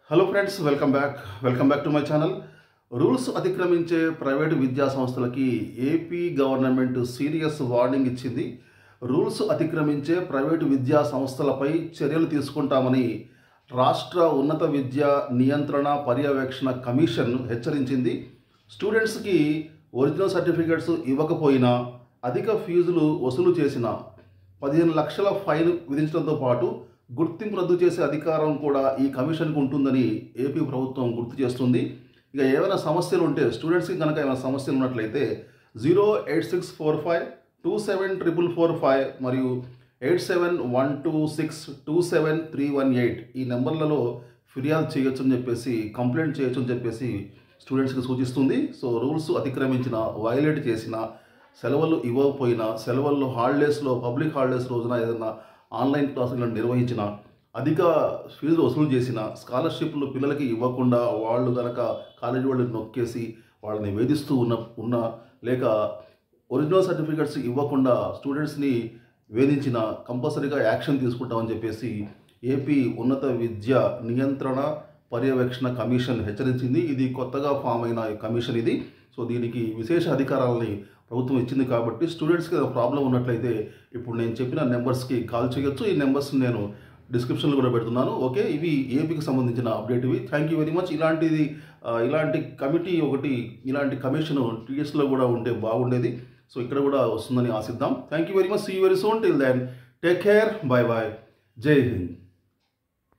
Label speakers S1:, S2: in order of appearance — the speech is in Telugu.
S1: Hello friends, welcome back to my channel. Rules అతిక్రమించే ప్రైవేటు విద్యా సంస్థలకి ఏపీ గవర్నమెంట్ సీరియస్ వార్నింగ్ ఇచ్చింది. రూల్స్ అతిక్రమించే ప్రైవేటు విద్యా సంస్థలపై చర్యలు తీసుకుంటామని రాష్ట్ర ఉన్నత విద్యా నియంత్రణ పర్యవేక్షణ కమిషన్ హెచ్చరించింది. స్టూడెంట్స్కి ఒరిజినల్ సర్టిఫికేట్స్ ఇవ్వకపోయినా, అధిక ఫీజులు వసూలు చేసిన 15 లక్షల ఫైన్ విధించడంతో పాటు గుర్తింపు రద్దు చేసే అధికారం కూడా ఈ కమిషన్కు ఉంటుందని ఏపీ ప్రభుత్వం గుర్తు చేస్తుంది. ఇక ఏమైనా సమస్యలు ఉంటే, స్టూడెంట్స్కి కనుక ఏమైనా సమస్యలు ఉన్నట్లయితే 08645274445 మరియు 8712627318 ఈ నెంబర్లలో ఫిర్యాదు చేయొచ్చు అని చెప్పేసి, కంప్లైంట్ చేయొచ్చు అని చెప్పేసి స్టూడెంట్స్కి సూచిస్తుంది. సో రూల్స్ అతిక్రమించిన, వైలేట్ చేసిన, సెలవులు ఇవ్వకపోయినా, సెలవుల్లో హాలిడేస్లో, పబ్లిక్ హాలిడేస్ రోజున ఏదైనా ఆన్లైన్ క్లాసులను నిర్వహించిన, అధిక ఫీజులు వసూలు చేసిన, స్కాలర్షిప్లు పిల్లలకి ఇవ్వకుండా వాళ్ళు కనుక కాలేజీ వాళ్ళు నొక్కేసి వాళ్ళని వేధిస్తూ ఉన్న లేక ఒరిజినల్ సర్టిఫికెట్స్ ఇవ్వకుండా స్టూడెంట్స్ని వేధించిన కంపల్సరీగా యాక్షన్ తీసుకుంటామని చెప్పేసి ఏపీ ఉన్నత విద్య నియంత్రణ పర్యవేక్షణ కమిషన్ హెచ్చరించింది. ఇది కొత్తగా ఫామ్ అయిన కమిషన్ ఇది. సో దీనికి విశేష అధికారాలని ప్రభుత్వం ఇచ్చింది కాబట్టి స్టూడెంట్స్కి ప్రాబ్లం ఉన్నట్లయితే ఇప్పుడు నేను చెప్పిన నెంబర్స్కి కాల్ చేయొచ్చు. ఈ నెంబర్స్ నేను డిస్క్రిప్షన్లో కూడా పెడుతున్నాను. ఓకే, ఇవి ఏపీకి సంబంధించిన అప్డేట్ ఇవి. Thank you very much. ఇలాంటి కమిటీ ఒకటి, ఇలాంటి కమిషన్ టీఎస్లో కూడా ఉంటే బాగుండేది. సో ఇక్కడ కూడా వస్తుందని ఆశిద్దాం. Thank you very much. See you very soon. Till then take care. Bye bye. Jai Hind.